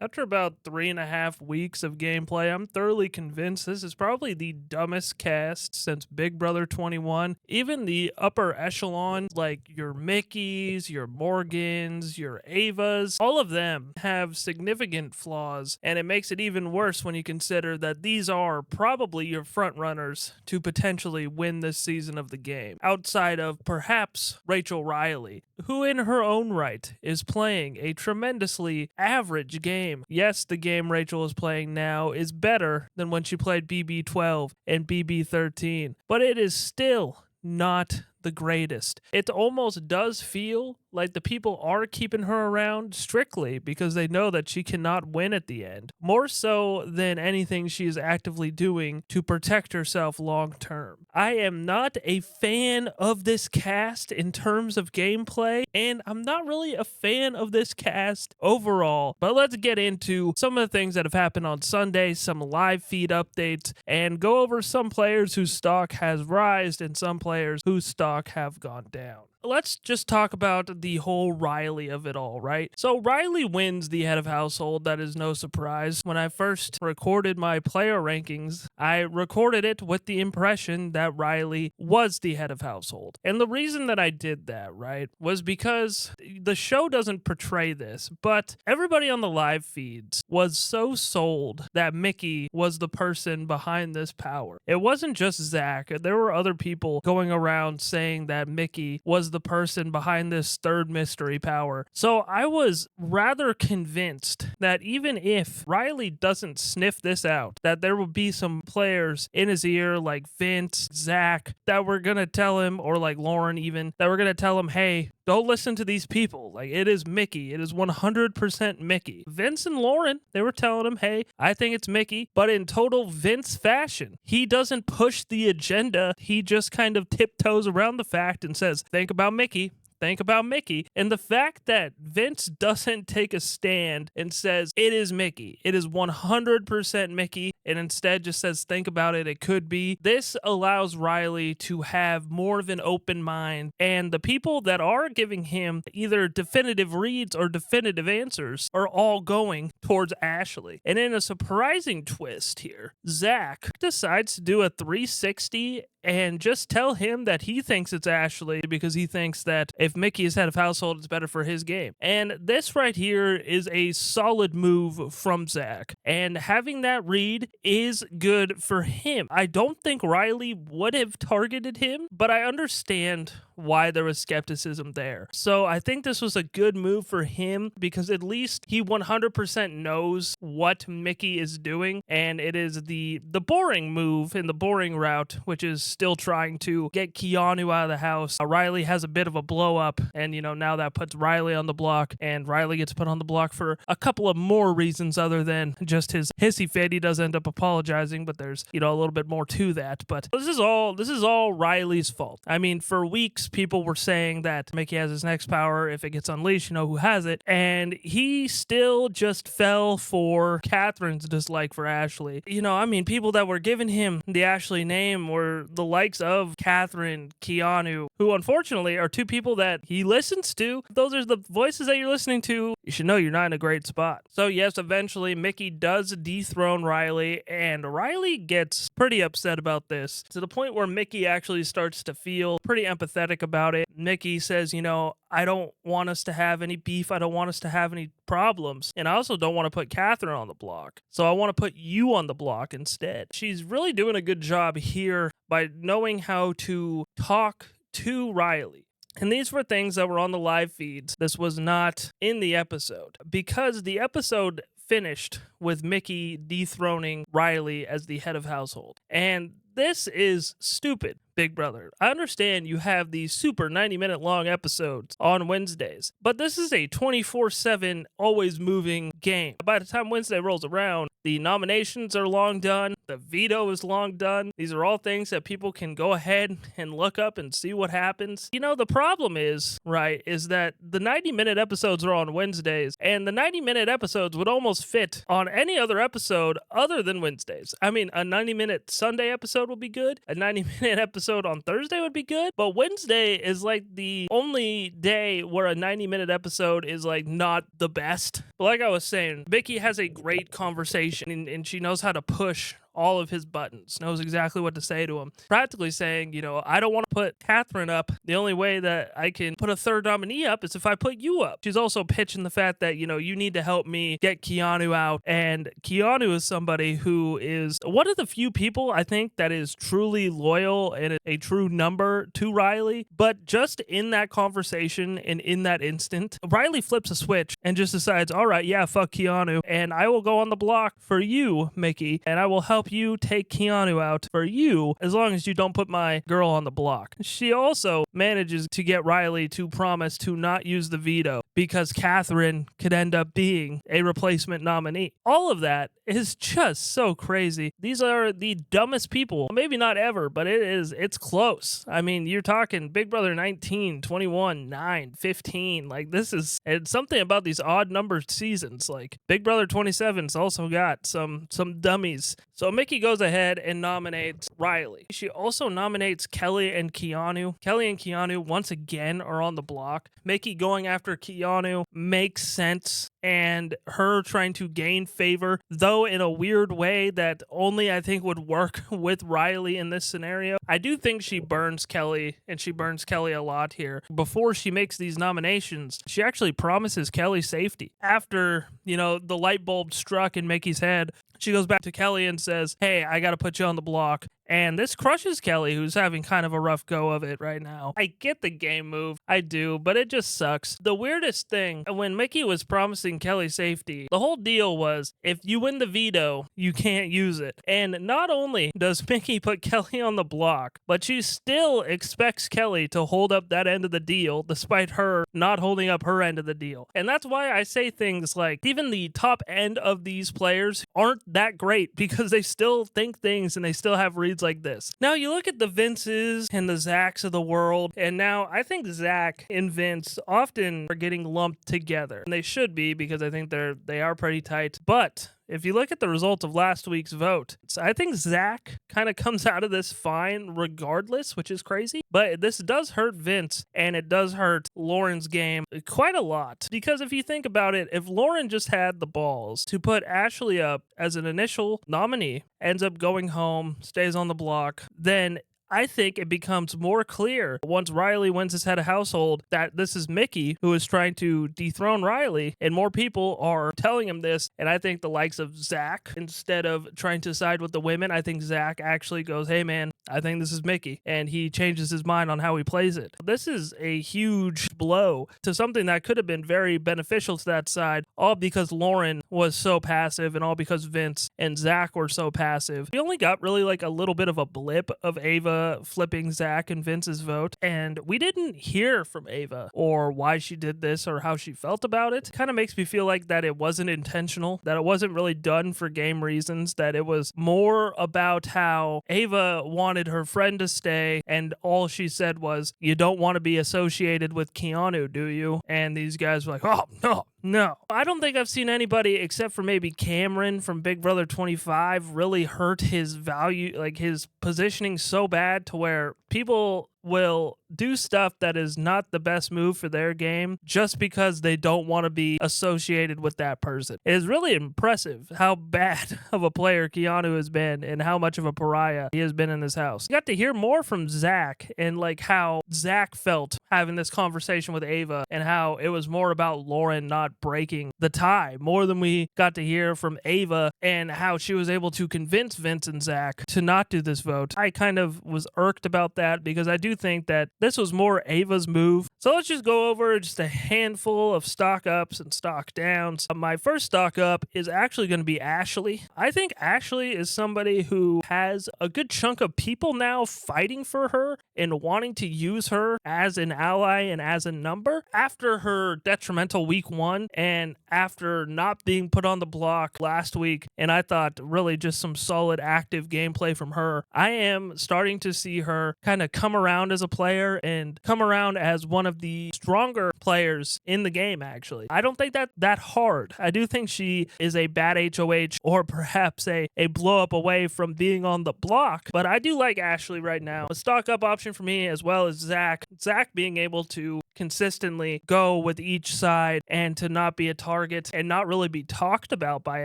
After about 3.5 weeks of gameplay, I'm thoroughly convinced this is probably the dumbest cast since Big Brother 21. Even the upper echelon, like your Mickeys, your Morgans, your Avas, all of them have significant flaws, and it makes it even worse when you consider that these are probably your front runners to potentially win this season of the game, outside of perhaps Rachel Rylie, who in her own right is playing a tremendously average game. Yes, the game Rachel is playing now is better than when she played BB12 and BB13, but it is still not the greatest. It almost does feel like the people are keeping her around strictly because they know that she cannot win at the end, more so than anything she is actively doing to protect herself long term. I am not a fan of this cast in terms of gameplay, and I'm not really a fan of this cast overall, but let's get into some of the things that have happened on Sunday, some live feed updates, and go over some players whose stock has risen and some players whose stock have gone down. Let's just talk about the whole Rylie of it all, right? So Rylie wins the head of household. That is no surprise. When I first recorded my player rankings, I recorded it with the impression that Rylie was the head of household. And the reason that I did that, right, was because the show doesn't portray this, but everybody on the live feeds was so sold that Mickey was the person behind this power. It wasn't just Zach. There were other people going around saying that Mickey was the person behind this third mystery power. So I was rather convinced that even if Rylie doesn't sniff this out, that there will be some players in his ear like Vince, Zach, that were going to tell him, or like Lauren even, that were going to tell him, hey, don't listen to these people. Like, it is Mickey. It is 100% Mickey. Vince and Lauren, they were telling him, hey, I think it's Mickey, but in total Vince fashion. He doesn't push the agenda. He just kind of tiptoes around the fact and says, think about Mickey. Think about Mickey. And the fact that Vince doesn't take a stand and says, it is Mickey, it is 100% Mickey, and instead just says, think about it, it could be. This allows Rylie to have more of an open mind. And the people that are giving him either definitive reads or definitive answers are all going towards Ashley. And in a surprising twist here, Zach decides to do a 360 and just tell him that he thinks it's Ashley because he thinks that if Mickey is head of household, it's better for his game. And this right here is a solid move from Zach. And having that read is good for him. I don't think Rylie would have targeted him, but I understand why there was skepticism there. So I think this was a good move for him because at least he 100% knows what Mickey is doing, and it is the boring move in the boring route, which is still trying to get Keanu out of the house. Rylie has a bit of a blow up, and now that puts Rylie on the block, and Rylie gets put on the block for a couple of more reasons other than just his hissy fit. He does end up apologizing, but there's a little bit more to that. But this is all Riley's fault. I mean, for weeks people were saying that Mickey has his next power. If it gets unleashed, who has it. And he still just fell for Katherine's dislike for Ashley. People that were giving him the Ashley name were the likes of Katherine, Keanu, who unfortunately are two people that he listens to. If those are the voices that you're listening to, you should know you're not in a great spot. So yes, eventually Mickey does dethrone Rylie, and Rylie gets pretty upset about this to the point where Mickey actually starts to feel pretty empathetic about it. Mickey says, I don't want us to have any beef. I don't want us to have any problems. And I also don't want to put Katherine on the block. So I want to put you on the block instead. She's really doing a good job here by knowing how to talk to Rylie. And these were things that were on the live feeds. This was not in the episode because the episode finished with Mickey dethroning Rylie as the head of household. And this is stupid, Big Brother. I understand you have these super 90-minute long episodes on Wednesdays, but this is a 24/7 always moving game. By the time Wednesday rolls around, The nominations are long done. The veto is long done. These are all things that people can go ahead and look up and see what happens. You know, the problem is, right, is that the 90-minute episodes are on Wednesdays, and the 90-minute episodes would almost fit on any other episode other than Wednesdays. I mean, a 90-minute Sunday episode would be good. A 90-minute episode on Thursday would be good. But Wednesday is like the only day where a 90-minute episode is like not the best. But like I was saying, Vicky has a great conversation and she knows how to push all of his buttons, knows exactly what to say to him. Practically saying, you know, I don't want to put Katherine up. The only way that I can put a third nominee up is if I put you up. She's also pitching the fact that, you know, you need to help me get Keanu out. And Keanu is somebody who is one of the few people, I think, that is truly loyal and a true number to Rylie. But just in that conversation and in that instant, Rylie flips a switch and just decides, all right, yeah, fuck Keanu. And I will go on the block for you, Mickey. And I will help you take Keanu out for you as long as you don't put my girl on the block. She also manages to get Rylie to promise to not use the veto because Katherine could end up being a replacement nominee. All of that is just so crazy. These are the dumbest people, maybe not ever, but it's close. I mean, you're talking Big Brother 19, 21, 9, 15. Like, this is, it's something about these odd numbered seasons. Like, Big Brother 27's also got some dummies. So Mickey goes ahead and nominates Rylie. She also nominates Kelly and Keanu. Kelly and Keanu once again are on the block. Mickey going after Keanu makes sense, and her trying to gain favor, though in a weird way that only I think would work with Rylie in this scenario. I do think she burns Kelly, and she burns Kelly a lot here. Before she makes these nominations, she actually promises Kelly safety. After, you know, the light bulb struck in Mickey's head, she goes back to Kelly and says, hey, I got to put you on the block. And this crushes Kelly, who's having kind of a rough go of it right now. I get the game move, I do, but it just sucks. The weirdest thing, when Mickey was promising Kelly safety, the whole deal was, if you win the veto, you can't use it. And not only does Mickey put Kelly on the block, but she still expects Kelly to hold up that end of the deal, despite her not holding up her end of the deal. And that's why I say things like, even the top end of these players aren't that great, because they still think things and they still have reads like this. Now you look at the Vinces and the Zachs of the world, and now I think Zach and Vince often are getting lumped together, and they should be, because I think they are pretty tight. But if you look at the results of last week's vote, I think Zach kind of comes out of this fine regardless, which is crazy. But this does hurt Vince, and it does hurt Lauren's game quite a lot. Because if you think about it, if Lauren just had the balls to put Ashley up as an initial nominee, ends up going home, stays on the block, then I think it becomes more clear once Rylie wins his head of household that this is Mickey who is trying to dethrone Rylie, and more people are telling him this. And I think the likes of Zach, instead of trying to side with the women, I think Zach actually goes, hey man, I think this is Mickey, and he changes his mind on how he plays it. This is a huge blow to something that could have been very beneficial to that side, all because Lauren was so passive and all because Vince and Zach were so passive. We only got really like a little bit of a blip of Ava flipping Zach and Vince's vote, and we didn't hear from Ava or why she did this or how she felt about it. Kind of makes me feel like that it wasn't intentional, that it wasn't really done for game reasons, that it was more about how Ava wanted her friend to stay, and all she said was, you don't want to be associated with Keanu, do you? And these guys were like, oh no. I don't think I've seen anybody except for maybe Cameron from Big Brother 25 really hurt his value, like his positioning so bad to where people will do stuff that is not the best move for their game just because they don't want to be associated with that person. It is really impressive how bad of a player Keanu has been and how much of a pariah he has been in this house. We got to hear more from Zach and like how Zach felt having this conversation with Ava, and how it was more about Lauren not breaking the tie more than we got to hear from Ava, and how she was able to convince Vince and Zach to not do this vote. I kind of was irked about that because I do think that this was more Ava's move. So let's just go over just a handful of stock ups and stock downs. My first stock up is actually going to be Ashley. I think Ashley is somebody who has a good chunk of people now fighting for her and wanting to use her as an ally and as a number. After her detrimental week 1 and after not being put on the block last week, and I thought really just some solid active gameplay from her, I am starting to see her kind of come around as a player and come around as one of the stronger players in the game, actually. I don't think that hard. I do think she is a bad HOH or perhaps a blow up away from being on the block, but I do like Ashley right now. A stock up option for me, as well as Zach. Zach being able to consistently go with each side and to not be a target and not really be talked about by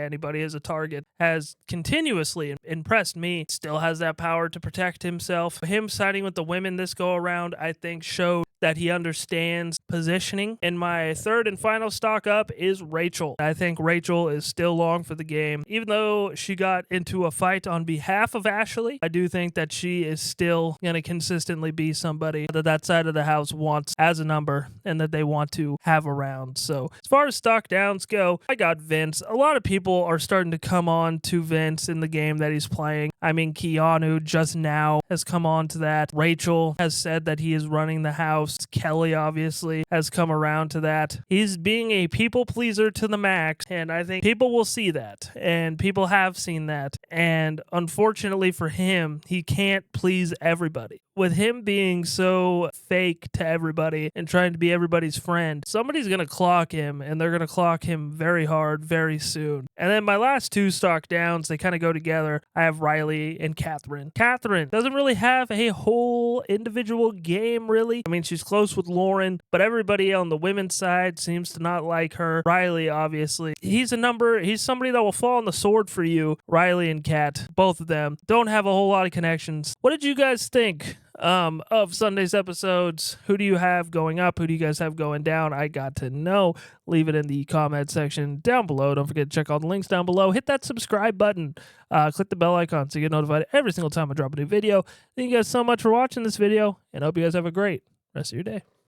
anybody as a target has continuously impressed me. Still has that power to protect himself. Him siding with the women this go around, I think, showed that he understands positioning. And my third and final stock up is Rachel. I think Rachel is still long for the game. Even though she got into a fight on behalf of Ashley, I do think that she is still going to consistently be somebody that side of the house wants as a number and that they want to have around. So as far as stock downs go, I got Vince. A lot of people are starting to come on to Vince in the game that he's playing. I mean, Keanu just now has come on to that. Rachel has said that he is running the house. Kelly obviously has come around to that. He's being a people pleaser to the max, and I think people will see that, and people have seen that. And unfortunately for him, he can't please everybody. With him being so fake to everybody and trying to be everybody's friend, somebody's going to clock him, and they're going to clock him very hard very soon. And then my last two stock downs, they kind of go together. I have Rylie and Katherine. Katherine doesn't really have a whole individual game, really. I mean, she's close with Lauren, but everybody on the women's side seems to not like her. Rylie, obviously, he's somebody that will fall on the sword for you. Rylie and Kat, both of them, don't have a whole lot of connections. What did you guys think of Sunday's episodes? Who do you have going up? Who do you guys have going down? I got to know. Leave it in the comment section down below. Don't forget to check all the links down below. Hit that subscribe button. Click the bell icon so you get notified every single time I drop a new video. Thank you guys so much for watching this video, and I hope you guys have a great rest of your day.